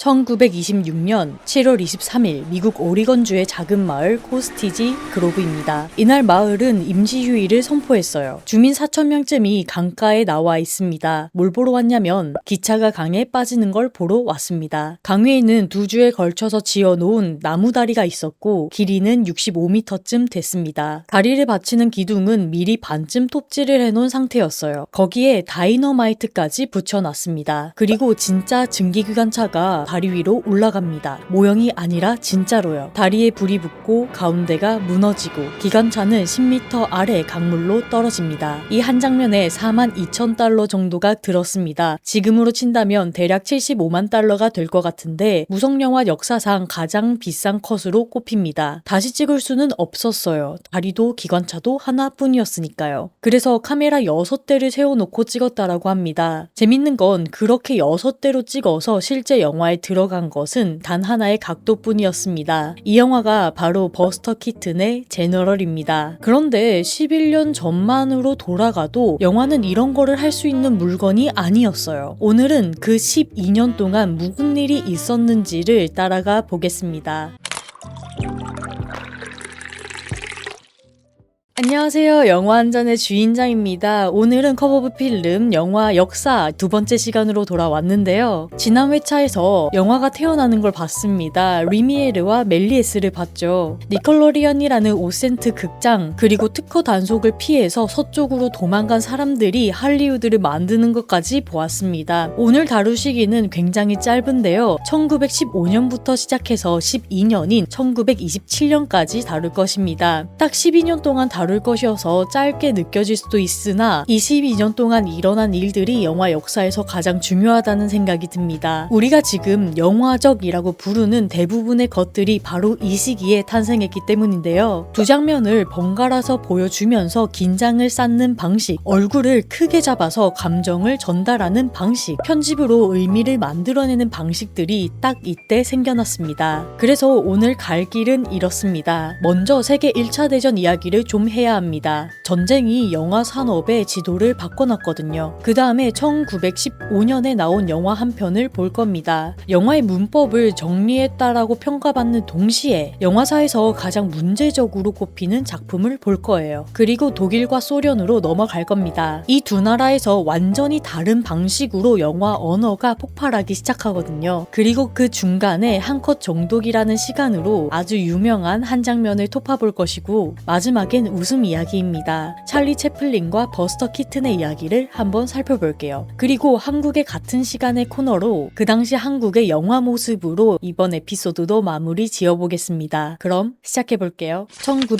1926년 7월 23일 미국 오리건주의 작은 마을 코스티지 그로브입니다. 이날 마을은 임시휴일을 선포했어요. 주민 4,000명쯤이 강가에 나와 있습니다. 뭘 보러 왔냐면 기차가 강에 빠지는 걸 보러 왔습니다. 강 위에는 두 주에 걸쳐서 지어놓은 나무다리가 있었고 길이는 65m쯤 됐습니다. 다리를 받치는 기둥은 미리 반쯤 톱질을 해놓은 상태였어요. 거기에 다이너마이트까지 붙여놨습니다. 그리고 진짜 증기기관차가 다리 위로 올라갑니다. 모형이 아니라 진짜로요. 다리에 불이 붙고 가운데가 무너지고 기관차는 10m 아래 강물로 떨어집니다. 이 한 장면에 42,000달러 정도가 들었습니다. 지금으로 친다면 대략 75만 달러가 될 것 같은데 무성영화 역사상 가장 비싼 컷으로 꼽힙니다. 다시 찍을 수는 없었어요. 다리도 기관차도 하나뿐이었으니까요. 그래서 카메라 6대를 세워놓고 찍었다라고 합니다. 재밌는 건 그렇게 6대로 찍어서 실제 영화에 들어간 것은 단 하나의 각도뿐이었습니다. 이 영화가 바로 버스터 키튼의 제너럴입니다. 그런데 11년 전만으로 돌아가도 영화는 이런 거를 할 수 있는 물건이 아니었어요. 오늘은 그 12년 동안 무슨 일이 있었는지를 따라가 보겠습니다. 안녕하세요. 영화 한 잔의 주인장입니다. 오늘은 커버브 필름 영화 역사 두 번째 시간으로 돌아왔는데요. 지난 회차에서 영화가 태어나는 걸 봤습니다. 리미에르와 멜리에스를 봤죠. 니컬로리언이라는 오센트 극장 그리고 특허 단속을 피해서 서쪽으로 도망간 사람들이 할리우드를 만드는 것까지 보았습니다. 오늘 다룰 시기는 굉장히 짧은데요. 1915년부터 시작해서 12년인 1927년까지 다룰 것입니다. 딱 12년 동안 다룰 것이어서 짧게 느껴질 수도 있으나 22년 동안 일어난 일들이 영화 역사에서 가장 중요하다는 생각이 듭니다. 우리가 지금 영화적이라고 부르는 대부분의 것들이 바로 이 시기에 탄생했기 때문인데요. 두 장면을 번갈아서 보여주면서 긴장을 쌓는 방식, 얼굴을 크게 잡아서 감정을 전달하는 방식, 편집으로 의미를 만들어내는 방식들이 딱 이때 생겨났습니다. 그래서 오늘 갈 길은 이렇습니다. 먼저 세계 1차 대전 이야기를 좀 해야 합니다. 전쟁이 영화 산업의 지도를 바꿔놨거든요. 그 다음에 1915년에 나온 영화 한 편을 볼 겁니다. 영화의 문법을 정리했다라고 평가받는 동시에 영화사에서 가장 문제적으로 꼽히는 작품을 볼 거예요. 그리고 독일과 소련으로 넘어갈 겁니다. 이 두 나라에서 완전히 다른 방식으로 영화 언어가 폭발하기 시작하거든요. 그리고 그 중간에 한 컷 정독이라는 시간으로 아주 유명한 한 장면을 토파볼 것이고 마지막엔 웃음 이야기입니다. 찰리 채플린과 버스터 키튼의 이야기를 한번 살펴볼게요. 그리고 한국의 같은 시간의 코너로 그 당시 한국의 영화 모습으로 이번 에피소드도 마무리 지어보겠습니다. 그럼 시작해볼게요.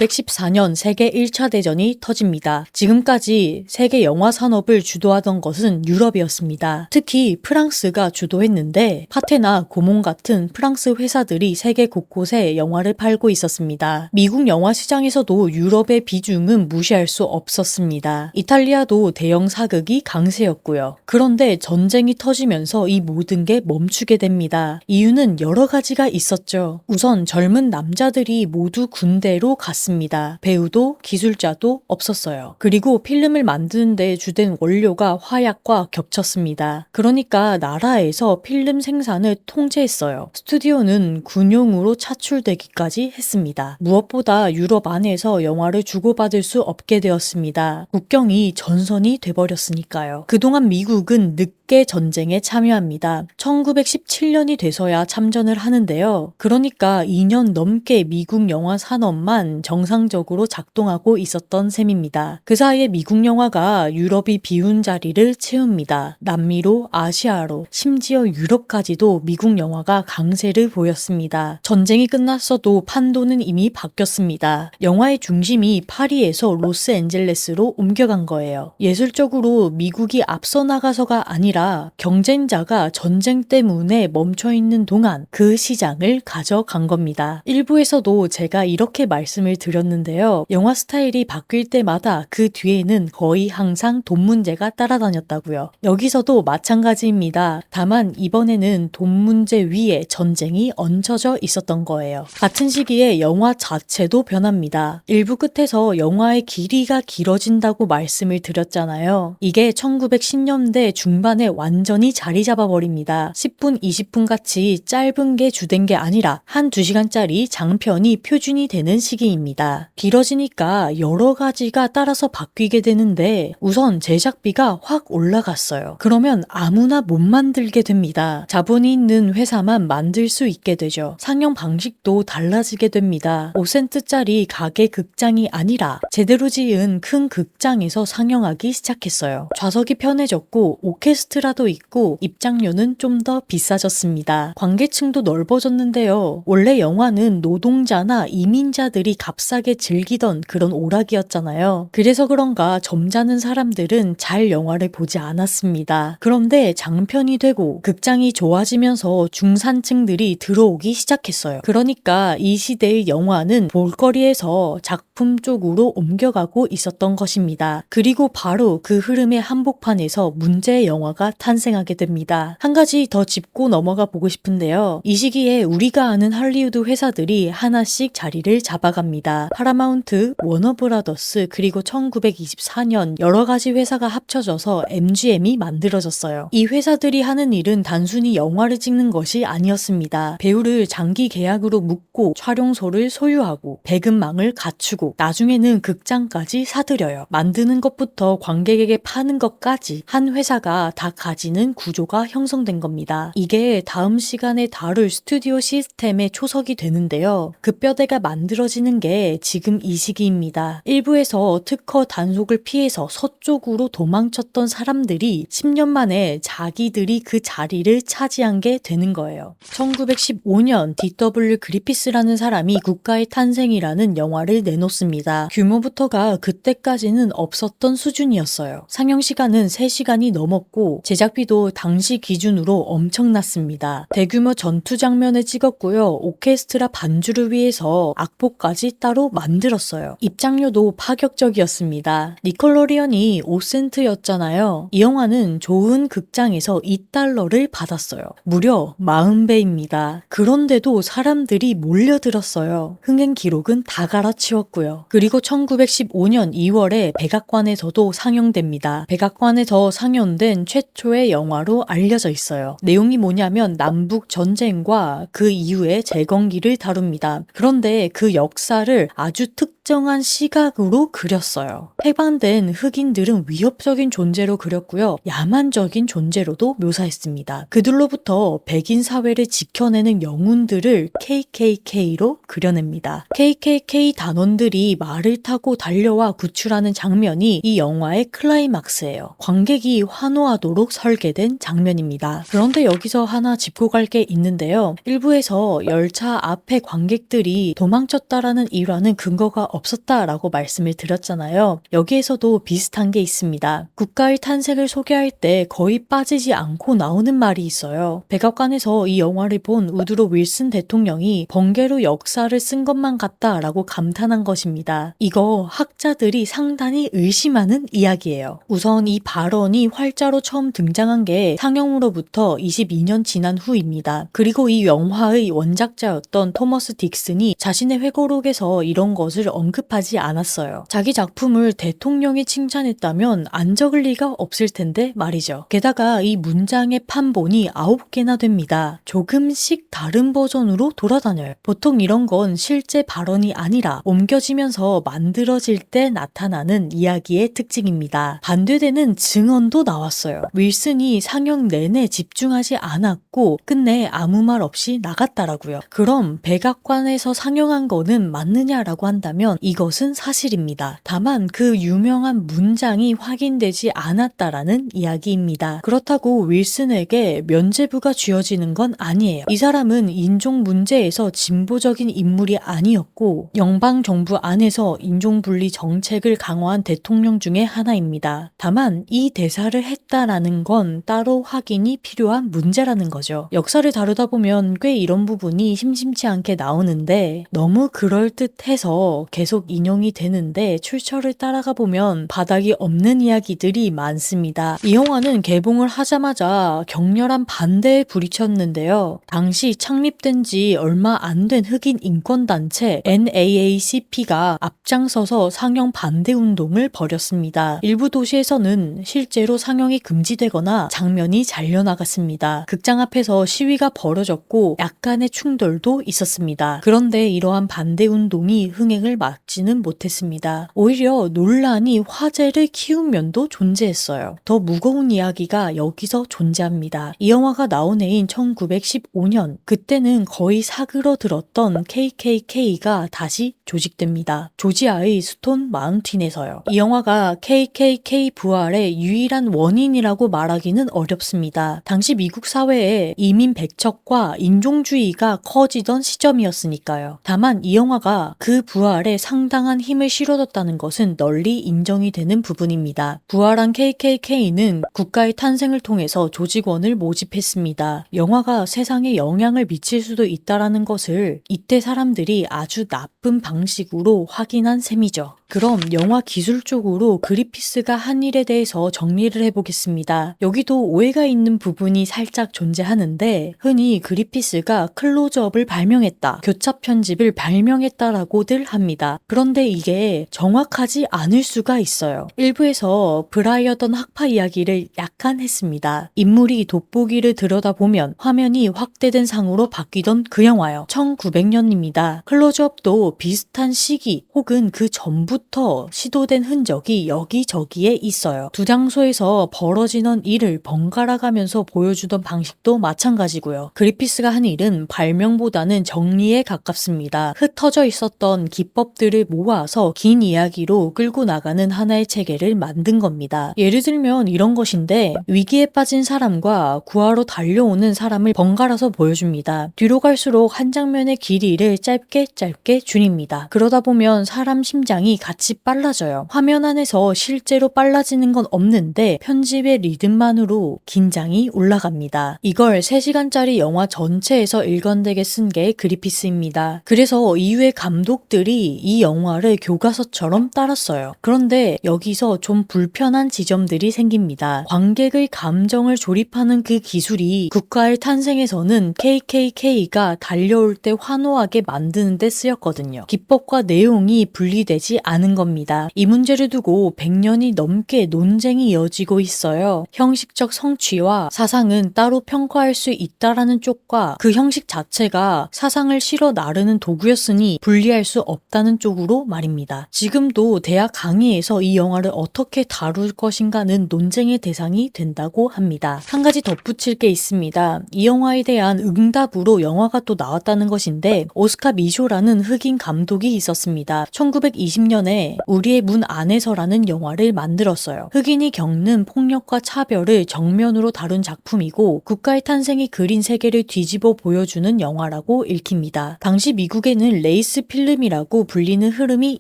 1914년 세계 1차 대전이 터집니다. 지금까지 세계 영화 산업을 주도하던 것은 유럽이었습니다. 특히 프랑스가 주도했는데 파테나 고몽 같은 프랑스 회사들이 세계 곳곳에 영화를 팔고 있었습니다. 미국 영화 시장에서도 유럽의 비중은 무시할 수 없었습니다. 이탈리아도 대형 사극이 강세였고요. 그런데 전쟁이 터지면서 이 모든 게 멈추게 됩니다. 이유는 여러 가지가 있었죠. 우선 젊은 남자들이 모두 군대로 갔습니다. 배우도 기술자도 없었어요. 그리고 필름을 만드는데 주된 원료가 화약과 겹쳤습니다. 그러니까 나라에서 필름 생산을 통제했어요. 스튜디오는 군용으로 차출되기까지 했습니다. 무엇보다 유럽 안에서 영화를 주고받을 수 없게 되었습니다. 국경이 전선이 돼버렸으니까요. 그동안 미국은 늦게 전쟁에 참여합니다. 1917년이 돼서야 참전을 하는데요. 그러니까 2년 넘게 미국 영화 산업만 정상적으로 작동하고 있었던 셈입니다. 그 사이에 미국 영화가 유럽이 비운 자리를 채웁니다. 남미로, 아시아로, 심지어 유럽까지도 미국 영화가 강세를 보였습니다. 전쟁이 끝났어도 판도는 이미 바뀌었습니다. 영화의 중심이 파리에서 로스앤젤레스로 옮겨간 거예요. 예술적으로 미국이 앞서 나가서가 아니라 경쟁자가 전쟁 때문에 멈춰있는 동안 그 시장을 가져간 겁니다. 일부에서도 제가 이렇게 말씀을 드렸는데요. 영화 스타일이 바뀔 때마다 그 뒤에는 거의 항상 돈 문제가 따라다녔다고요. 여기서도 마찬가지입니다. 다만 이번에는 돈 문제 위에 전쟁이 얹혀져 있었던 거예요. 같은 시기에 영화 자체도 변합니다. 일부 끝에서 영화의 길이가 길어진다고 말씀을 드렸잖아요. 이게 1910년대 중반에 완전히 자리 잡아버립니다. 10분, 20분 같이 짧은 게 주된 게 아니라 한 2시간짜리 장편이 표준이 되는 시기입니다. 길어지니까 여러 가지가 따라서 바뀌게 되는데 우선 제작비가 확 올라갔어요. 그러면 아무나 못 만들게 됩니다. 자본이 있는 회사만 만들 수 있게 되죠. 상영 방식도 달라지게 됩니다. 5센트짜리 가게 극장이 아니라 제대로 지은 큰 극장에서 상영하기 시작했어요. 좌석이 편해졌고 오케스트라도 있고 입장료는 좀 더 비싸졌습니다. 관계층도 넓어졌는데요. 원래 영화는 노동자나 이민자들이 값싸게 즐기던 그런 오락이었잖아요. 그래서 그런가 점잖은 사람들은 잘 영화를 보지 않았습니다. 그런데 장편이 되고 극장이 좋아지면서 중산층들이 들어오기 시작했어요. 그러니까 이 시대의 영화는 볼거리에서 작품 쪽으로 옮겨가고 있었던 것입니다. 그리고 바로 그 흐름의 한복판에서 문제의 영화가 탄생하게 됩니다. 한 가지 더 짚고 넘어가 보고 싶은데요. 이 시기에 우리가 아는 할리우드 회사들이 하나씩 자리를 잡아갑니다. 파라마운트, 워너브라더스, 그리고 1924년 여러 가지 회사가 합쳐져서 MGM이 만들어졌어요. 이 회사들이 하는 일은 단순히 영화를 찍는 것이 아니었습니다. 배우를 장기 계약으로 묶고 촬영소를 소유하고 배급망을 갖추고 나중에는 극장까지 사들여요. 만드는 것부터 관객에게 파는 것까지 한 회사가 다 가지는 구조가 형성된 겁니다. 이게 다음 시간에 다룰 스튜디오 시스템의 초석이 되는데요. 그 뼈대가 만들어지는 게 지금 이 시기입니다. 일부에서 특허 단속을 피해서 서쪽으로 도망쳤던 사람들이 10년 만에 자기들이 그 자리를 차지한 게 되는 거예요. 1915년 D.W. 그리피스라는 사람이 국가의 탄생이라는 영화를 내놓습니다. 규모부터가 그때까지는 없었던 수준이었어요. 상영 시간은 3시간이 넘었고 제작비도 당시 기준으로 엄청났습니다. 대규모 전투 장면을 찍었고요. 오케스트라 반주를 위해서 악보까지 따로 만들었어요. 입장료도 파격적이었습니다. 니콜로리언이 5센트였잖아요. 이 영화는 좋은 극장에서 $2를 받았어요. 무려 40배입니다. 그런데도 사람들이 몰려들었어요. 흥행 기록은 다 갈아치웠고요. 그리고 1915년 2월에 백악관에서도 상영됩니다. 백악관에서 상영된 최초의 영화로 알려져 있어요. 내용이 뭐냐면 남북 전쟁과 그 이후의 재건기를 다룹니다. 그런데 그 역사를 아주 특정한 시각으로 그렸어요. 해방된 흑인들은 위협적인 존재로 그렸고요. 야만적인 존재로도 묘사했습니다. 그들로부터 백인 사회를 지켜내는 영웅들을 KKK로 그려냅니다. KKK 단원들이 말을 타고 달려와 구출하는 장면이 이 영화의 클라이막스예요. 관객이 환호하도록 설계된 장면입니다. 그런데 여기서 하나 짚고 갈 게 있는데요. 일부에서 열차 앞에 관객들이 도망쳤다라는 일화는 근거가 없었다라고 말씀을 드렸잖아요. 여기에서도 비슷한 게 있습니다. 국가의 탄생을 소개할 때 거의 빠지지 않고 나오는 말이 있어요. 백악관에서 이 영화를 본 우드로 윌슨 대통령이 번개로 역사를 쓴 것만 같다라고 감탄한 것입니다. 이거 학자들이 상당히 의심하는 이야기예요. 우선 이 발언이 활자로 처음 등장한 게 상영으로부터 22년 지난 후입니다. 그리고 이 영화의 원작자였던 토머스 딕슨이 자신의 회고록에서 이런 것을 언급하지 않았어요. 자기 작품을 대통령이 칭찬했다면 안 적을 리가 없을 텐데 말이죠. 게다가 이 문장의 판본이 9개나 됩니다. 조금씩 다른 버전으로 돌아다녀요. 보통 이런 건 실제 발언이 아니라 옮겨지면서 만들어질 때 나타나는 이야기의 특징입니다. 반대되는 증언도 나왔어요. 윌슨이 상영 내내 집중하지 않았고 끝내 아무 말 없이 나갔다라고요. 그럼 백악관에서 상영한 거는 맞느냐라고 한다면 이것은 사실입니다. 다만 그 유명한 문장이 확인되지 않았다라는 이야기입니다. 그렇다고 윌슨에게 면죄부가 쥐어지는 건 아니에요. 이 사람은 인종 문제에서 진보적인 인물이 아니었고 영방정부 안에서 인종분리 정책을 강화한 대통령 중에 하나입니다. 다만 이 대사를 했다라는 건 따로 확인이 필요한 문제라는 거죠. 역사를 다루다 보면 꽤 이런 부분이 심심치 않게 나오는데 너무 그럴듯해서 계속 인용이 되는데 출처를 따라가 보면 바닥이 없는 이야기들이 많습니다. 이 영화는 개봉을 하자마자 격렬한 반대에 부딪혔는데요. 당시 창립된 지 얼마 안 된 흑인 인권단체 NAACP가 앞장서서 상영 반대 운동을 벌였습니다. 일부 도시에서는 실제로 상영이 금지되거나 장면이 잘려나갔습니다. 극장 앞에서 시위가 벌어졌고 약간의 충돌도 있었습니다. 그런데 이러한 반대 운동이 흥행을 막지는 못했습니다. 오히려 논란이 화제를 키운 면도 존재했어요. 더 무거운 이야기가 여기서 존재합니다. 이 영화가 나온 해인 1915년, 그때는 거의 사그러들었던 KKK가 다시 조직됩니다. 조지아의 스톤 마운틴에서요. 이 영화가 KKK 부활의 유일한 원인이라고 말하기는 어렵습니다. 당시 미국 사회에 이민 백척과 인종주의가 커지던 시점이었으니까요. 다만 이 영화가 그 부활에 상당한 힘을 실어줬다는 것은 널리 인정이 되는 부분입니다. 부활한 KKK는 국가의 탄생을 통해서 조직원을 모집했습니다. 영화가 세상에 영향을 미칠 수도 있다는 것을 이때 사람들이 아주 나쁜 방식으로 확인한 셈이죠. 그럼 영화 기술적으로 그리피스가 한 일에 대해서 정리를 해보겠습니다. 여기도 오해가 있는 부분이 살짝 존재하는데, 흔히 그리피스가 클로즈업을 발명했다, 교차 편집을 발명했다라고들 합니다. 그런데 이게 정확하지 않을 수가 있어요. 일부에서 브라이어던 학파 이야기를 약간 했습니다. 인물이 돋보기를 들여다보면 화면이 확대된 상으로 바뀌던 그 영화요. 1900년입니다. 클로즈업도 비슷한 시기 혹은 그 전부터 시도된 흔적이 여기저기에 있어요. 두 장소에서 벌어지는 일을 번갈아 가면서 보여주던 방식도 마찬가지고요. 그리피스가 한 일은 발명보다는 정리에 가깝습니다. 흩어져 있었던 기법들을 모아서 긴 이야기로 끌고 나가는 하나의 체계를 만든 겁니다. 예를 들면 이런 것인데, 위기에 빠진 사람과 구하러 달려오는 사람을 번갈아서 보여줍니다. 뒤로 갈수록 한 장면의 길이를 짧게 줄입니다. 그러다 보면 사람 심장이 같이 빨라져요. 화면 안에서 실제로 빨라지는 건 없는데 편집의 리듬만으로 긴장이 올라갑니다. 이걸 3시간짜리 영화 전체에서 일관되게 쓴 게 그리피스입니다. 그래서 이후에 감독들이 이 영화를 교과서처럼 따랐어요. 그런데 여기서 좀 불편한 지점들이 생깁니다. 관객의 감정을 조립하는 그 기술이 국가의 탄생에서는 KKK가 달려올 때 환호하게 만드는 데 쓰였거든요. 기법과 내용이 분리되지 않은 겁니다. 이 문제를 두고 100년이 넘게 논쟁이 이어지고 있어요. 형식적 성취와 사상은 따로 평가할 수 있다라는 쪽과 그 형식 자체가 사상을 실어 나르는 도구였으니 분리할 수 없다는 쪽으로 말입니다. 지금도 대학 강의에서 이 영화를 어떻게 다룰 것인가는 논쟁의 대상이 된다고 합니다. 한 가지 덧붙일 게 있습니다. 이 영화에 대한 응답으로 영화가 또 나왔다는 것인데, 오스카 미쇼라는 흑인 감독이 있었습니다. 1920년에 우리의 문 안에서라는 영화를 만들었어요. 흑인이 겪는 폭력과 차별을 정면으로 다룬 작품이고 국가의 탄생이 그린 세계를 뒤집어 보여주는 영화라고 읽힙니다. 당시 미국에는 레이스 필름이라고 불리는 흐름이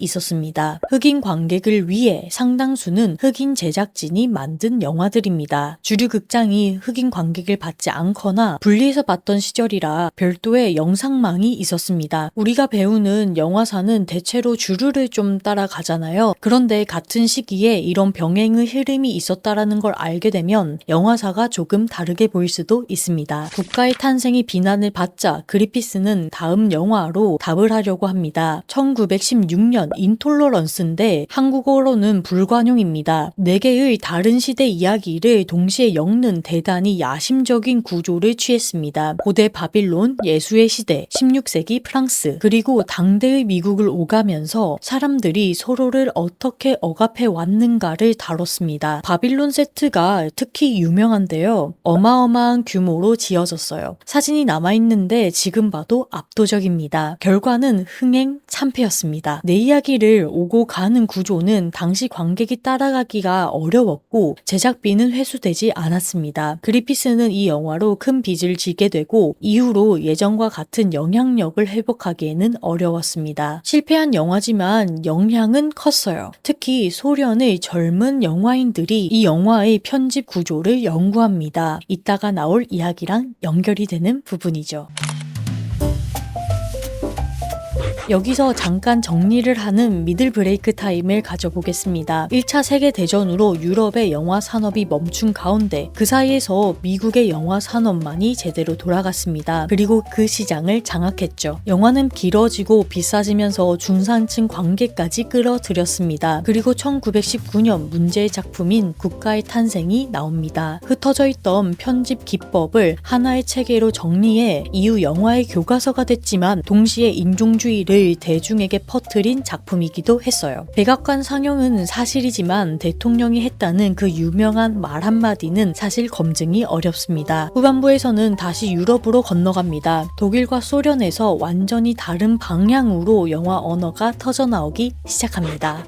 있었습니다. 흑인 관객을 위해 상당수는 흑인 제작진이 만든 영화들입니다. 주류 극장이 흑인 관객을 받지 않거나 분리해서 봤던 시절이라 별도의 영상망이 있었습니다. 우리가 배우는 영화사는 대체로 주류를 좀 따라가잖아요. 그런데 같은 시기에 이런 병행의 흐름이 있었다라는 걸 알게 되면 영화사가 조금 다르게 보일 수도 있습니다. 국가의 탄생이 비난을 받자 그리피스는 다음 영화로 답을 하려고 합니다. 1916년 인톨러런스인데 한국어로는 불관용입니다. 4개의 다른 시대 이야기를 동시에 엮는 대단히 야심적인 구조를 취했습니다. 고대 바빌론, 예수의 시대, 16세기 프랑스, 그리고 당대의 미국을 오가면서 사람들이 서로를 어떻게 억압해 왔는가를 다뤘습니다. 바빌론 세트가 특히 유명한데요. 어마어마한 규모로 지어졌어요. 사진이 남아있는데 지금 봐도 압도적입니다. 결과는 흥행 참패였습니다. 내 이야기를 오고 가는 구조는 당시 관객이 따라가기가 어려웠고 제작비는 회수되지 않았습니다. 그리피스는 이 영화로 큰 빚을 지게 되고 이후로 예전과 같은 영향력을 회복하기에는 어려웠습니다. 실패한 영화지만 영향은 컸어요. 특히 소련의 젊은 영화인들이 이 영화의 편집 구조를 연구합니다. 이따가 나올 이야기랑 연결이 되는 부분이죠. 여기서 잠깐 정리를 하는 미들 브레이크 타임을 가져보겠습니다. 1차 세계대전으로 유럽의 영화 산업이 멈춘 가운데 그 사이에서 미국의 영화 산업만이 제대로 돌아갔습니다. 그리고 그 시장을 장악했죠. 영화는 길어지고 비싸지면서 중산층 관객까지 끌어들였습니다. 그리고 1919년 문제의 작품인 국가의 탄생이 나옵니다. 흩어져 있던 편집 기법을 하나의 체계로 정리해 이후 영화의 교과서가 됐지만 동시에 인종주의를 대중에게 퍼뜨린 작품이기도 했어요. 백악관 상영은 사실이지만 대통령이 했다는 그 유명한 말 한마디는 사실 검증이 어렵습니다. 후반부에서는 다시 유럽으로 건너갑니다. 독일과 소련에서 완전히 다른 방향으로 영화 언어가 터져나오기 시작합니다.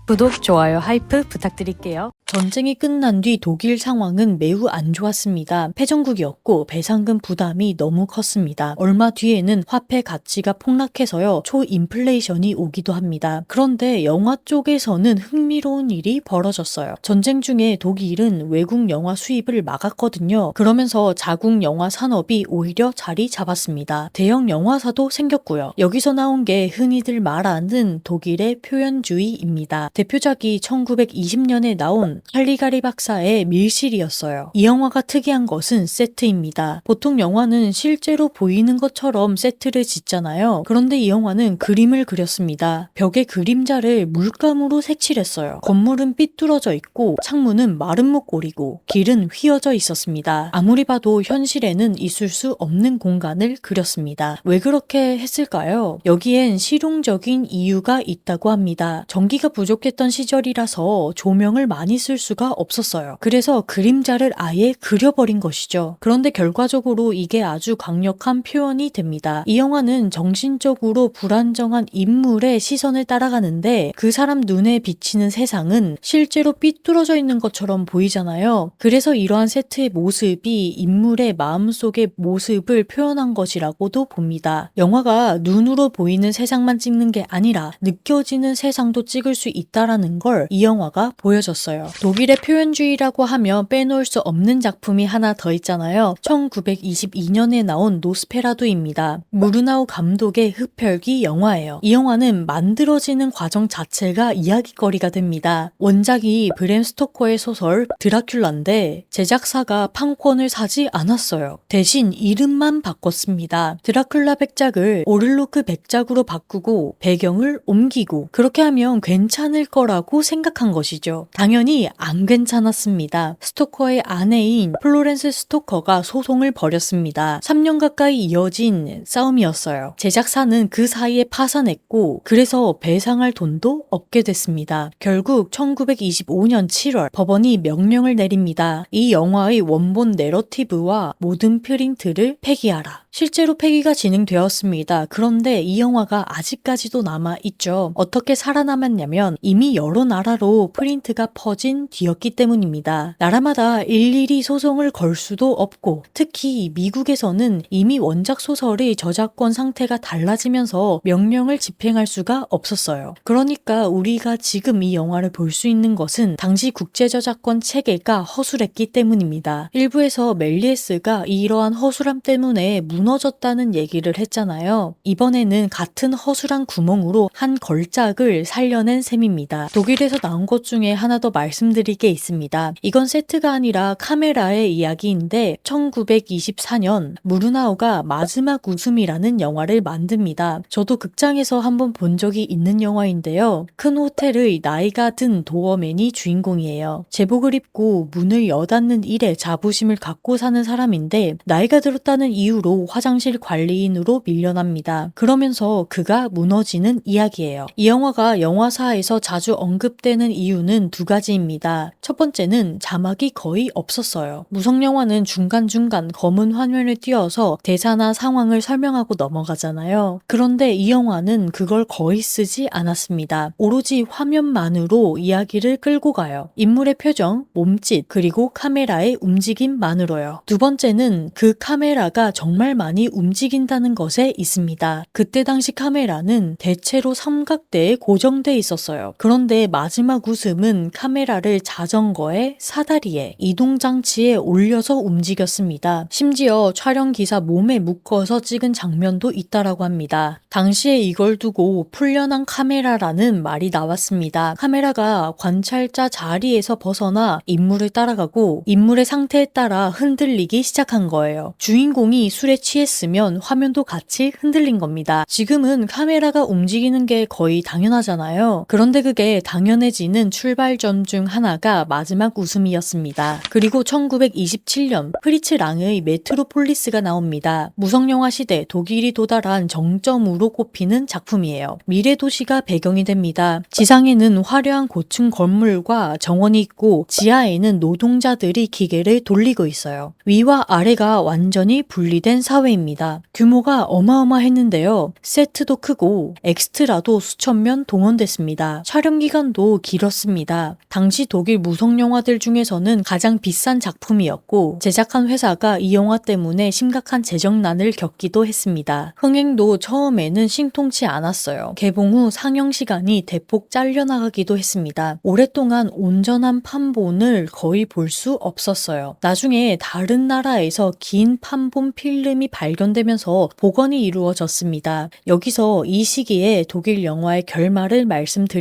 구독, 좋아요, 하이프 부탁드릴게요. 전쟁이 끝난 뒤 독일 상황은 매우 안 좋았습니다. 패전국이었고 배상금 부담이 너무 컸습니다. 얼마 뒤에는 화폐 가치가 폭락해서요. 초인플레이션이 오기도 합니다. 그런데 영화 쪽에서는 흥미로운 일이 벌어졌어요. 전쟁 중에 독일은 외국 영화 수입을 막았거든요. 그러면서 자국 영화 산업이 오히려 자리 잡았습니다. 대형 영화사도 생겼고요. 여기서 나온 게 흔히들 말하는 독일의 표현주의입니다. 대표작이 1920년에 나온 할리가리 박사의 밀실이었어요. 이 영화가 특이한 것은 세트입니다. 보통 영화는 실제로 보이는 것처럼 세트를 짓잖아요. 그런데 이 영화는 그림을 그렸습니다. 벽에 그림자를 물감으로 색칠했어요. 건물은 삐뚤어져 있고 창문은 마른 목골이고 길은 휘어져 있었습니다. 아무리 봐도 현실에는 있을 수 없는 공간을 그렸습니다. 왜 그렇게 했을까요? 여기엔 실용적인 이유가 있다고 합니다. 전기가 부족했던 시절이라서 조명을 많이 쓸 수가 없었어요. 그래서 그림자를 아예 그려버린 것이죠. 그런데 결과적으로 이게 아주 강력한 표현이 됩니다. 이 영화는 정신적으로 불안정한 인물의 시선을 따라가는데 그 사람 눈에 비치는 세상은 실제로 삐뚤어져 있는 것처럼 보이잖아요. 그래서 이러한 세트의 모습이 인물의 마음속의 모습을 표현한 것이라고도 봅니다. 영화가 눈으로 보이는 세상만 찍는 게 아니라 느껴지는 세상도 찍을 수 있다라는 걸 이 영화가 보여줬어요. 독일의 표현주의라고 하면 빼놓을 수 없는 작품이 하나 더 있잖아요. 1922년에 나온 노스페라두입니다. 무르나우 감독의 흡혈귀 영화예요. 이 영화는 만들어지는 과정 자체가 이야기거리가 됩니다. 원작이 브램 스토커의 소설 드라큘라인데 제작사가 판권을 사지 않았어요. 대신 이름만 바꿨습니다. 드라큘라 백작을 오를로크 백작으로 바꾸고 배경을 옮기고 그렇게 하면 괜찮을 거라고 생각한 것이죠. 당연히 안 괜찮았습니다. 스토커의 아내인 플로렌스 스토커가 소송을 벌였습니다. 3년 가까이 이어진 싸움이었어요. 제작사는 그 사이에 파산했고 그래서 배상할 돈도 없게 됐습니다. 결국 1925년 7월 법원이 명령을 내립니다. 이 영화의 원본 내러티브와 모든 프린트를 폐기하라. 실제로 폐기가 진행되었습니다. 그런데 이 영화가 아직까지도 남아있죠. 어떻게 살아남았냐면 이미 여러 나라로 프린트가 퍼진 뒤였기 때문입니다. 나라마다 일일이 소송을 걸 수도 없고 특히 미국에서는 이미 원작 소설의 저작권 상태가 달라지면서 명령을 집행할 수가 없었어요. 그러니까 우리가 지금 이 영화를 볼 수 있는 것은 당시 국제저작권 체계가 허술했기 때문입니다. 일부에서 멜리에스가 이러한 허술함 때문에 무너졌다는 얘기를 했잖아요. 이번에는 같은 허술한 구멍으로 한 걸작을 살려낸 셈입니다. 독일에서 나온 것 중에 하나 더 말씀드릴 게 있습니다. 이건 세트가 아니라 카메라의 이야기인데 1924년 무르나우가 마지막 웃음이라는 영화를 만듭니다. 저도 극장에서 한번 본 적이 있는 영화인데요. 큰 호텔의 나이가 든 도어맨이 주인공이에요. 제복을 입고 문을 여닫는 일에 자부심을 갖고 사는 사람인데 나이가 들었다는 이유로 화장실 관리인으로 밀려납니다. 그러면서 그가 무너지는 이야기예요. 이 영화가 영화사에서 자주 언급되는 이유는 두 가지입니다. 첫 번째는 자막이 거의 없었어요. 무성영화는 중간중간 검은 화면을 띄워서 대사나 상황을 설명하고 넘어가잖아요. 그런데 이 영화는 그걸 거의 쓰지 않았습니다. 오로지 화면만으로 이야기를 끌고 가요. 인물의 표정, 몸짓, 그리고 카메라의 움직임만으로요. 두 번째는 그 카메라가 정말 많이 움직인다는 것에 있습니다. 그때 당시 카메라는 대체로 삼각대에 고정돼 있었어요. 그런데 마지막 웃음은 카메라를 자전거에 사다리에 이동장치에 올려서 움직였습니다. 심지어 촬영 기사 몸에 묶어서 찍은 장면도 있다라고 합니다. 당시에 이걸 두고 풀려난 카메라라는 말이 나왔습니다. 카메라가 관찰자 자리에서 벗어나 인물을 따라가고 인물의 상태에 따라 흔들리기 시작한 거예요. 주인공이 술에 취했으면 화면도 같이 흔들린 겁니다. 지금은 카메라가 움직이는 게 거의 당연하잖아요. 그런데 그게 당연해지는 출발점 중 하나가 마지막 웃음이었습니다. 그리고 1927년 프리츠 랑의 메트로폴리스가 나옵니다. 무성영화 시대 독일이 도달한 정점으로 꼽히는 작품이에요. 미래 도시가 배경이 됩니다. 지상에는 화려한 고층 건물과 정원이 있고 지하에는 노동자들이 기계를 돌리고 있어요. 위와 아래가 완전히 분리된 사회입니다. 규모가 어마어마했는데요. 세트도 크고 엑스트라도 수천 명 동원됐습니다. 촬영 기간도 길었습니다. 당시 독일 무성 영화들 중에서는 가장 비싼 작품이었고 제작한 회사가 이 영화 때문에 심각한 재정난을 겪기도 했습니다. 흥행도 처음에는 신통치 않았어요. 개봉 후 상영 시간이 대폭 잘려나가기도 했습니다. 오랫동안 온전한 판본을 거의 볼 수 없었어요. 나중에 다른 나라에서 긴 판본 필름이 발견되면서 복원이 이루어졌습니다. 여기서 이 시기에 독일 영화의 결말을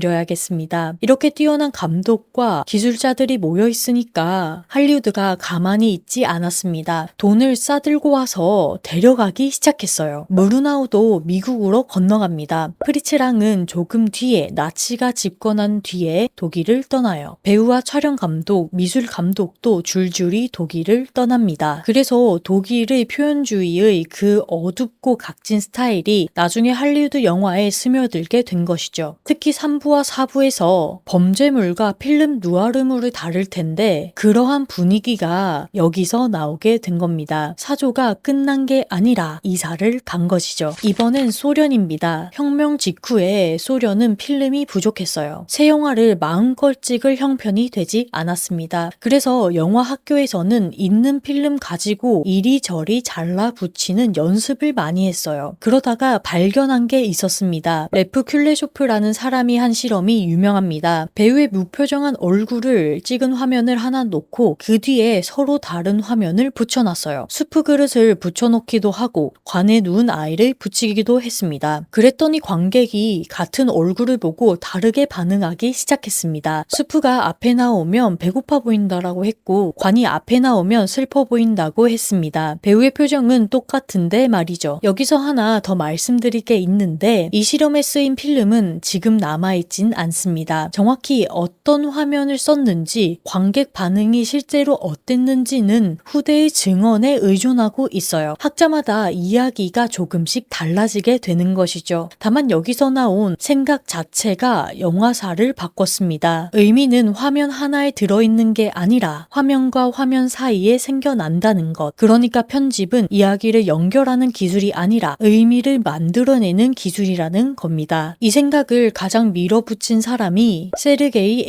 말씀드려야겠습니다. 이렇게 뛰어난 감독과 기술자들이 모여 있으니까 할리우드가 가만히 있지 않았습니다. 돈을 싸들고 와서 데려가기 시작했어요. 무르나우도 미국으로 건너갑니다. 프리츠랑은 조금 뒤에 나치가 집권한 뒤에 독일을 떠나요. 배우와 촬영 감독, 미술 감독도 줄줄이 독일을 떠납니다. 그래서 독일의 표현주의의 그 어둡고 각진 스타일이 나중에 할리우드 영화에 스며들게 된 것이죠. 특히 3부와 4부에서 범죄물과 필름 누아르물을 다룰 텐데 그러한 분위기가 여기서 나오게 된 겁니다. 사조가 끝난 게 아니라 이사를 간 것이죠. 이번엔 소련입니다. 혁명 직후에 소련은 필름이 부족했어요. 새 영화를 마음껏 찍을 형편이 되지 않았습니다. 그래서 영화 학교에서는 있는 필름 가지고 이리저리 잘라 붙이는 연습을 많이 했어요. 그러다가 발견한 게 있었습니다. 레프 큘레쇼프라는 사람이 한 실험이 유명합니다. 배우의 무표정한 얼굴을 찍은 화면을 하나 놓고 그 뒤에 서로 다른 화면을 붙여놨어요. 수프 그릇을 붙여놓기도 하고 관에 누운 아이를 붙이기도 했습니다. 그랬더니 관객이 같은 얼굴을 보고 다르게 반응하기 시작했습니다. 수프가 앞에 나오면 배고파 보인다라고 했고 관이 앞에 나오면 슬퍼 보인다고 했습니다. 배우의 표정은 똑같은데 말이죠. 여기서 하나 더 말씀드릴 게 있는데 이 실험에 쓰인 필름은 지금 남아있진 않습니다. 정확히 어떤 화면을 썼는지 관객 반응이 실제로 어땠는지는 후대의 증언에 의존하고 있어요. 학자마다 이야기가 조금씩 달라지게 되는 것이죠. 다만 여기서 나온 생각 자체가 영화사를 바꿨습니다. 의미는 화면 하나에 들어있는 게 아니라 화면과 화면 사이에 생겨난다는 것. 그러니까 편집은 이야기를 연결하는 기술이 아니라 의미를 만들어내는 기술이라는 겁니다. 이 생각을 가장 밀어붙인 사람이 세르게이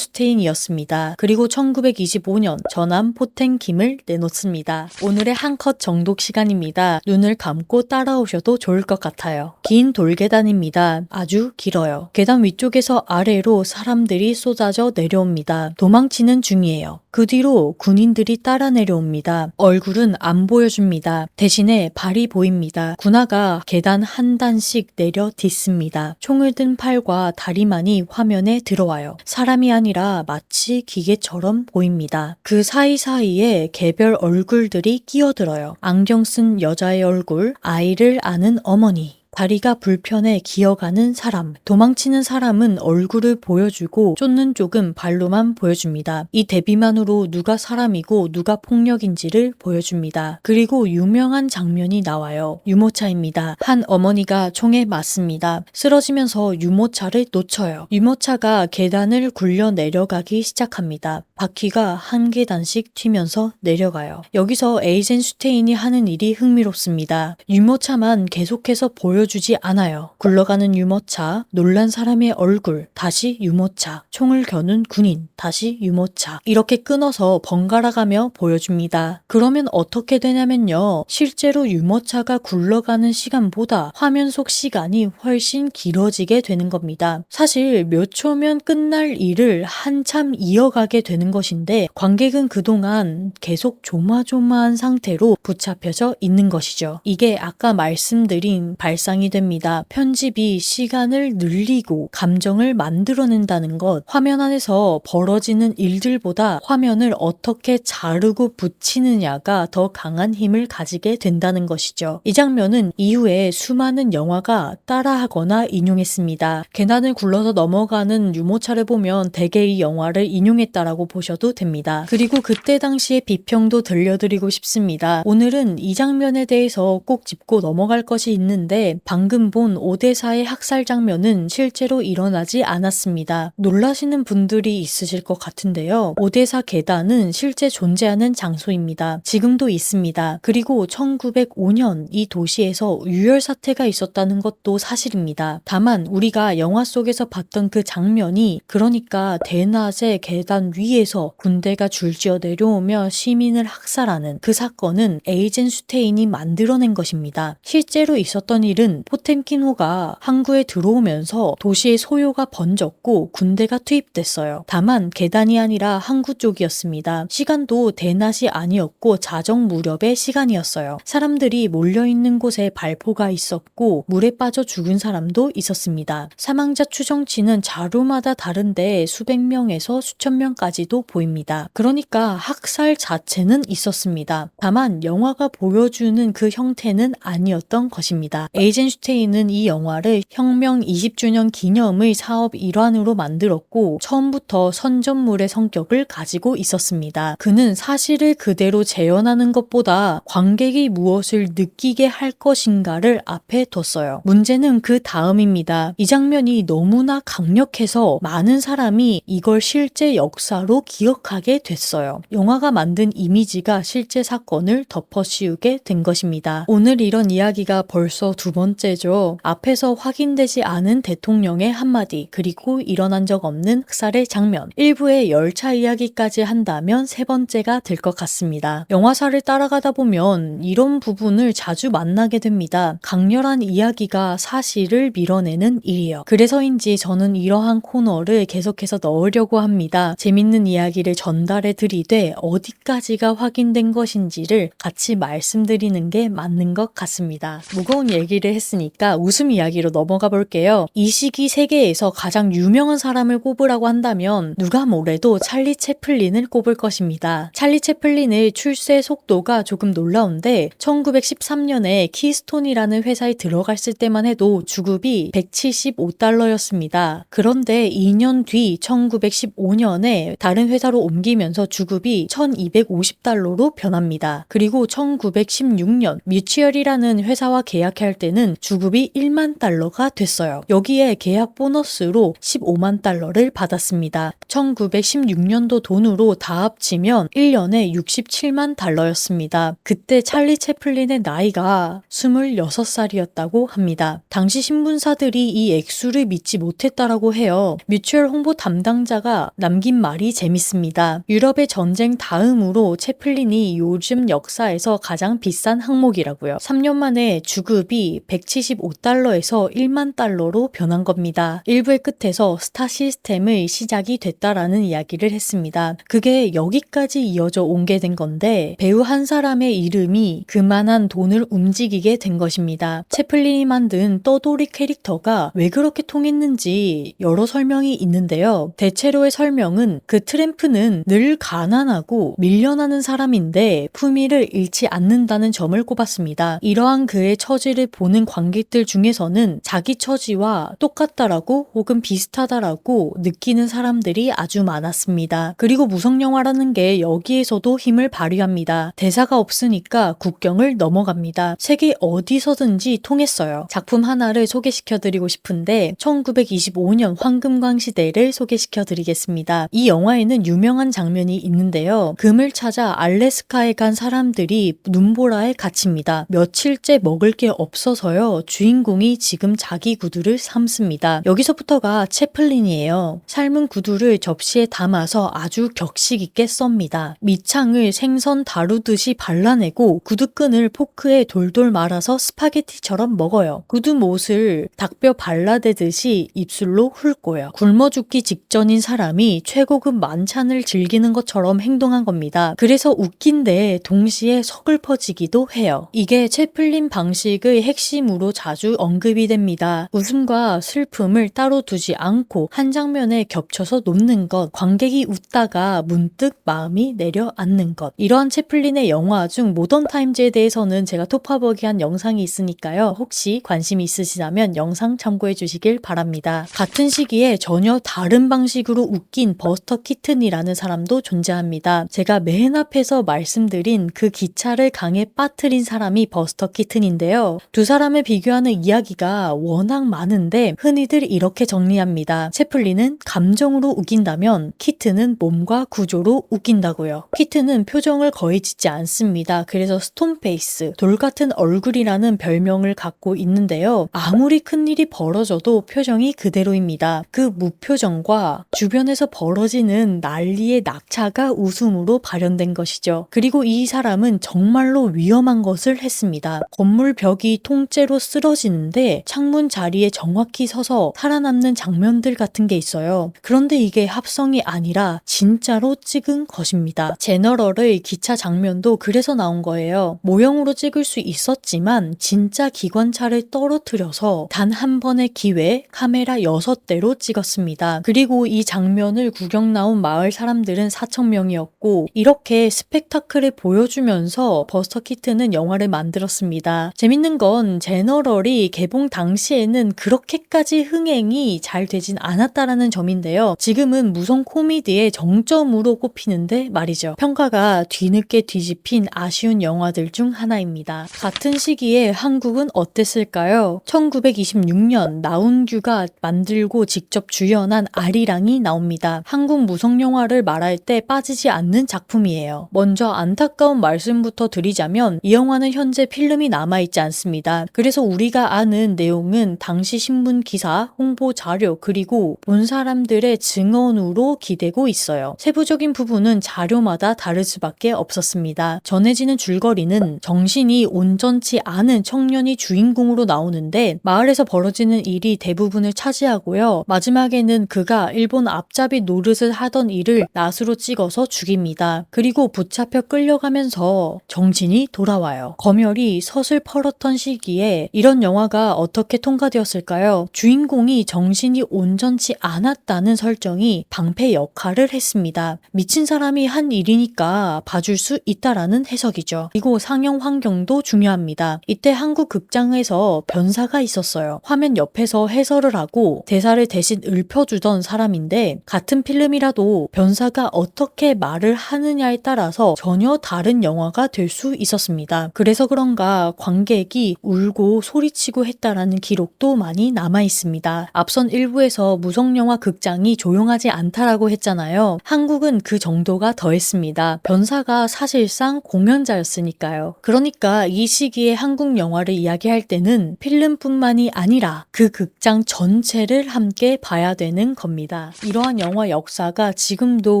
에이젠슈테인이었습니다. 그리고 1925년 전함 포텐킴을 내놓습니다. 오늘의 한 컷 정독 시간입니다. 눈을 감고 따라오셔도 좋을 것 같아요. 긴 돌계단입니다. 아주 길어요. 계단 위쪽에서 아래로 사람들이 쏟아져 내려옵니다. 도망치는 중이에요. 그 뒤로 군인들이 따라 내려옵니다. 얼굴은 안 보여줍니다. 대신에 발이 보입니다. 군화가 계단 한 단씩 내려 딛습니다. 총을 든 팔과 다리만이 화면에 들어와요. 사람이 아니라 마치 기계처럼 보입니다. 그 사이사이에 개별 얼굴들이 끼어들어요. 안경 쓴 여자의 얼굴, 아이를 아는 어머니, 다리가 불편해 기어가는 사람, 도망치는 사람은 얼굴을 보여주고 쫓는 쪽은 발로만 보여줍니다. 이 대비만으로 누가 사람이고 누가 폭력인지를 보여줍니다. 그리고 유명한 장면이 나와요. 유모차입니다. 한 어머니가 총에 맞습니다. 쓰러지면서 유모차를 놓쳐요. 유모차가 계단을 굴려 내려가기 시작합니다. 바퀴가 한 계단씩 튀면서 내려가요. 여기서 에이젠슈테인이 하는 일이 흥미롭습니다. 유모차만 계속해서 보여주지 않아요. 굴러가는 유모차, 놀란 사람의 얼굴, 다시 유모차, 총을 겨눈 군인, 다시 유모차, 이렇게 끊어서 번갈아가며 보여줍니다. 그러면 어떻게 되냐면요. 실제로 유모차가 굴러가는 시간보다 화면 속 시간이 훨씬 길어지게 되는 겁니다. 사실 몇 초면 끝날 일을 한참 이어가게 되는 것인데 관객은 그동안 계속 조마조마한 상태로 붙잡혀져 있는 것이죠. 이게 아까 말씀드린 발사 발상이 됩니다. 편집이 시간을 늘리고 감정을 만들어낸다는 것, 화면 안에서 벌어지는 일들보다 화면을 어떻게 자르고 붙이느냐가 더 강한 힘을 가지게 된다는 것이죠. 이 장면은 이후에 수많은 영화가 따라하거나 인용했습니다. 계단을 굴러서 넘어가는 유모차를 보면 대개 이 영화를 인용했다라고 보셔도 됩니다. 그리고 그때 당시의 비평도 들려드리고 싶습니다. 오늘은 이 장면에 대해서 꼭 짚고 넘어갈 것이 있는데 방금 본 오데사의 학살 장면은 실제로 일어나지 않았습니다. 놀라시는 분들이 있으실 것 같은데요. 오데사 계단은 실제 존재하는 장소입니다. 지금도 있습니다. 그리고 1905년 이 도시에서 유혈 사태가 있었다는 것도 사실입니다. 다만 우리가 영화 속에서 봤던 그 장면이, 그러니까 대낮에 계단 위에서 군대가 줄지어 내려오며 시민을 학살하는 그 사건은 에이젠슈테인이 만들어낸 것입니다. 실제로 있었던 일은 포템킨호가 항구에 들어오면서 도시의 소요가 번졌고 군대가 투입됐어요. 다만 계단이 아니라 항구 쪽이었습니다. 시간도 대낮이 아니었고 자정 무렵의 시간이었어요. 사람들이 몰려있는 곳에 발포가 있었고 물에 빠져 죽은 사람도 있었습니다. 사망자 추정치는 자료마다 다른데 수백 명에서 수천 명까지도 보입니다. 그러니까 학살 자체는 있었습니다. 다만 영화가 보여주는 그 형태는 아니었던 것입니다. 에이젠슈테인은 이 영화를 혁명 20주년 기념의 사업 일환으로 만들었고 처음부터 선전물의 성격을 가지고 있었습니다. 그는 사실을 그대로 재현하는 것보다 관객이 무엇을 느끼게 할 것인가를 앞에 뒀어요. 문제는 그 다음입니다. 이 장면이 너무나 강력해서 많은 사람이 이걸 실제 역사로 기억하게 됐어요. 영화가 만든 이미지가 실제 사건을 덮어씌우게 된 것입니다. 오늘 이런 이야기가 벌써 두 번째죠. 앞에서 확인되지 않은 대통령의 한마디, 그리고 일어난 적 없는 학살의 장면, 일부의 열차 이야기까지 한다면 세 번째가 될 것 같습니다. 영화사를 따라가다 보면 이런 부분을 자주 만나게 됩니다. 강렬한 이야기가 사실을 밀어내는 일이요. 그래서인지 저는 이러한 코너를 계속해서 넣으려고 합니다. 재밌는 이야기를 전달해 드리되 어디까지가 확인된 것인지를 같이 말씀드리는 게 맞는 것 같습니다. 무거운 얘기를 했으니까 웃음 이야기로 넘어가 볼게요. 이 시기 세계에서 가장 유명한 사람을 꼽으라고 한다면 누가 뭐래도 찰리 채플린을 꼽을 것입니다. 찰리 채플린의 출세 속도가 조금 놀라운데 1913년에 키스톤이라는 회사에 들어갔을 때만 해도 주급이 $175였습니다. 그런데 2년 뒤 1915년에 다른 회사로 옮기면서 주급이 $1250로 변합니다. 그리고 1916년 뮤추얼이라는 회사와 계약할 때는 주급이 $10,000,000가 됐어요. 여기에 계약 보너스로 $150,000를 받았습니다. 1916년도 돈으로 다 합치면 1년에 $670,000였습니다. 그때 찰리 채플린의 나이가 26살이었다고 합니다. 당시 신문사들이 이 액수를 믿지 못했다라고 해요. 뮤추얼 홍보 담당자가 남긴 말이 재밌습니다. 유럽의 전쟁 다음으로 채플린이 요즘 역사에서 가장 비싼 항목이라고요. 3년 만에 주급이 $175에서 $10,000로 변한 겁니다. 일부의 끝에서 스타 시스템의 시작이 됐다라는 이야기를 했습니다. 그게 여기까지 이어져 온 게 된 건데 배우 한 사람의 이름이 그만한 돈을 움직이게 된 것입니다. 채플린이 만든 떠돌이 캐릭터가 왜 그렇게 통했는지 여러 설명이 있는데요. 대체로의 설명은 그 트램프는 늘 가난하고 밀려나는 사람인데 품위를 잃지 않는다는 점을 꼽았습니다. 이러한 그의 처지를 보는 관객들 중에서는 자기 처지와 똑같다라고 혹은 비슷하다라고 느끼는 사람들이 아주 많았습니다. 그리고 무성영화라는 게 여기에서도 힘을 발휘합니다. 대사가 없으니까 국경을 넘어갑니다. 세계 어디서든지 통했어요. 작품 하나를 소개시켜드리고 싶은데 1925년 황금광 시대를 소개시켜드리겠습니다. 이 영화에는 유명한 장면이 있는데요. 금을 찾아 알래스카에 간 사람들이 눈보라에 갇힙니다. 며칠째 먹을 게 없어서요. 주인공이 지금 자기 구두를 삶습니다. 여기서부터가 채플린이에요. 삶은 구두를 접시에 담아서 아주 격식 있게 썹니다. 밑창을 생선 다루듯이 발라내고 구두끈을 포크에 돌돌 말아서 스파게티처럼 먹어요. 구두못을 닭뼈 발라대듯이 입술로 훑고요. 굶어 죽기 직전인 사람이 최고급 만찬을 즐기는 것처럼 행동한 겁니다. 그래서 웃긴데 동시에 서글퍼지기도 해요. 이게 채플린 방식의 핵심 찐찜으로 자주 언급이 됩니다. 웃음과 슬픔을 따로 두지 않고 한 장면에 겹쳐서 놓는 것, 관객이 웃다가 문득 마음이 내려앉는 것. 이러한 채플린의 영화 중 모던 타임즈에 대해서는 제가 톱파보기 한 영상이 있으니까요. 혹시 관심이 있으시다면 영상 참고해 주시길 바랍니다. 같은 시기에 전혀 다른 방식으로 웃긴 버스터 키튼이라는 사람도 존재합니다. 제가 맨 앞에서 말씀드린 그 기차를 강에 빠뜨린 사람이 버스터 키튼인데요. 두 사람을 비교하는 이야기가 워낙 많은데 흔히들 이렇게 정리합니다. 채플린은 감정으로 웃긴다면 키튼은 몸과 구조로 웃긴다고요. 키튼은 표정을 거의 짓지 않습니다. 그래서 스톤페이스, 돌같은 얼굴이라는 별명을 갖고 있는데요. 아무리 큰일이 벌어져도 표정이 그대로입니다. 그 무표정과 주변에서 벌어지는 난리의 낙차가 웃음으로 발현된 것이죠. 그리고 이 사람은 정말로 위험한 것을 했습니다. 건물 벽이 통째로 쓰러지는데 창문 자리에 정확히 서서 살아남는 장면들 같은 게 있어요. 그런데 이게 합성이 아니라 진짜로 찍은 것입니다. 제너럴의 기차 장면도 그래서 나온 거예요. 모형으로 찍을 수 있었지만 진짜 기관차를 떨어뜨려서 단 한 번의 기회에 카메라 6대로 찍었습니다. 그리고 이 장면을 구경 나온 마을 사람들은 4,000명이었고 이렇게 스펙타클을 보여주면서 버스터 키튼은 영화를 만들었습니다. 재밌는 건 제너럴이 개봉 당시에는 그렇게까지 흥행이 잘 되진 않았다라는 점인데요. 지금은 무성 코미디의 정점으로 꼽히는데 말이죠. 평가가 뒤늦게 뒤집힌 아쉬운 영화들 중 하나입니다. 같은 시기에 한국은 어땠을까요? 1926년 나운규가 만들고 직접 주연한 아리랑이 나옵니다. 한국 무성 영화를 말할 때 빠지지 않는 작품이에요. 먼저 안타까운 말씀부터 드리자면 이 영화는 현재 필름이 남아있지 않습니다. 그래서 우리가 아는 내용은 당시 신문 기사, 홍보 자료 그리고 본 사람들의 증언으로 기대고 있어요. 세부적인 부분은 자료마다 다를 수밖에 없었습니다. 전해지는 줄거리는 정신이 온전치 않은 청년이 주인공으로 나오는데 마을에서 벌어지는 일이 대부분을 차지하고요. 마지막에는 그가 일본 앞잡이 노릇을 하던 일을 낫으로 찍어서 죽입니다. 그리고 붙잡혀 끌려가면서 정신이 돌아와요. 검열이 서슬퍼렇던 시기에 이런 영화가 어떻게 통과되었을까요? 주인공이 정신이 온전치 않았다는 설정이 방패 역할을 했습니다. 미친 사람이 한 일이니까 봐줄 수 있다라는 해석이죠. 그리고 상영 환경도 중요합니다. 이때 한국 극장에서 변사가 있었어요. 화면 옆에서 해설을 하고 대사를 대신 읊혀주던 사람인데 같은 필름이라도 변사가 어떻게 말을 하느냐에 따라서 전혀 다른 영화가 될 수 있었습니다. 그래서 그런가 관객이 울고 소리치고 했다라는 기록도 많이 남아 있습니다. 앞선 일부에서 무성영화 극장이 조용하지 않다라고 했잖아요. 한국은 그 정도가 더했습니다. 변사가 사실상 공연자였으니까요. 그러니까 이 시기에 한국 영화를 이야기할 때는 필름뿐만이 아니라 그 극장 전체를 함께 봐야 되는 겁니다. 이러한 영화 역사가 지금도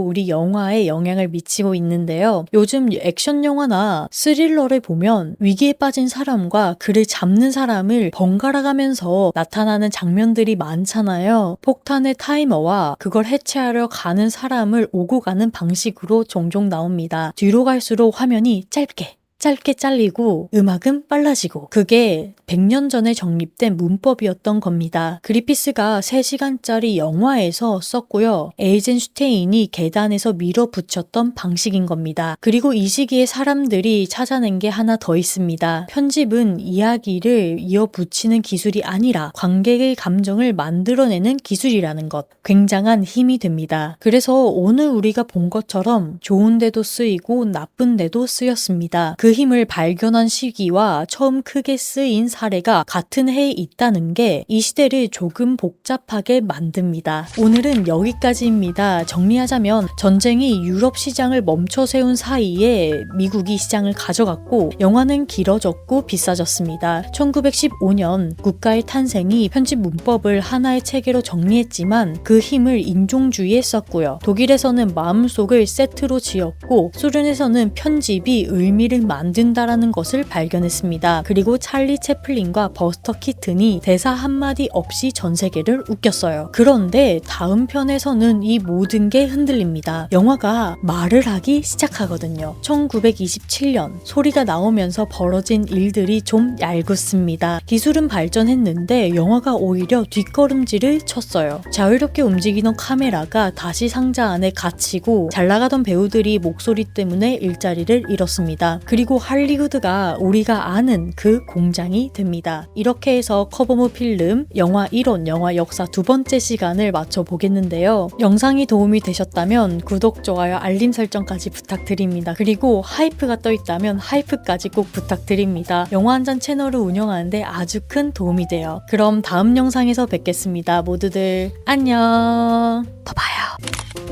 우리 영화에 영향을 미치고 있는데요. 요즘 액션 영화나 스릴러를 보면 위기에 빠진 사람과 그를 잡는 사람을 번갈아 가면서 나타나는 장면들이 많잖아요. 폭탄의 타이머와 그걸 해체하려 가는 사람을 오고 가는 방식으로 종종 나옵니다. 뒤로 갈수록 화면이 짧게 잘리고 음악은 빨라지고 그게 100년 전에 정립된 문법이었던 겁니다. 그리피스가 3시간짜리 영화에서 썼고요. 에이젠슈테인이 계단에서 밀어붙였던 방식인 겁니다. 그리고 이 시기에 사람들이 찾아낸 게 하나 더 있습니다. 편집은 이야기를 이어붙이는 기술이 아니라 관객의 감정을 만들어내는 기술이라는 것. 굉장한 힘이 됩니다. 그래서 오늘 우리가 본 것처럼 좋은 데도 쓰이고 나쁜 데도 쓰였습니다. 그 힘을 발견한 시기와 처음 크게 쓰인 사례가 같은 해에 있다는 게 이 시대를 조금 복잡하게 만듭니다. 오늘은 여기까지입니다. 정리하자면 전쟁이 유럽 시장을 멈춰 세운 사이에 미국이 시장을 가져갔고 영화는 길어졌고 비싸졌습니다. 1915년 국가의 탄생이 편집 문법을 하나의 체계로 정리했지만 그 힘을 인종주의에 썼고요. 독일에서는 마음속을 세트로 지었고 소련에서는 편집이 의미를 만든다라는 것을 발견했습니다. 그리고 찰리 채플린 채플린과 버스터 키튼이 대사 한마디 없이 전 세계를 웃겼어요. 그런데 다음 편에서는 이 모든 게 흔들립니다. 영화가 말을 하기 시작하거든요. 1927년 소리가 나오면서 벌어진 일들이 좀 얄궂습니다. 기술은 발전했는데 영화가 오히려 뒷걸음질을 쳤어요. 자유롭게 움직이던 카메라가 다시 상자 안에 갇히고 잘 나가던 배우들이 목소리 때문에 일자리를 잃었습니다. 그리고 할리우드가 우리가 아는 그 공장이 됩니다. 이렇게 해서 커버무 필름 영화 1원 영화 역사 두 번째 시간을 마쳐보겠는데요. 영상이 도움이 되셨다면 구독, 좋아요, 알림 설정까지 부탁드립니다. 그리고 하이프가 떠있다면 하이프까지 꼭 부탁드립니다. 영화 한잔 채널을 운영하는데 아주 큰 도움이 돼요. 그럼 다음 영상에서 뵙겠습니다. 모두들 안녕. 또 봐요.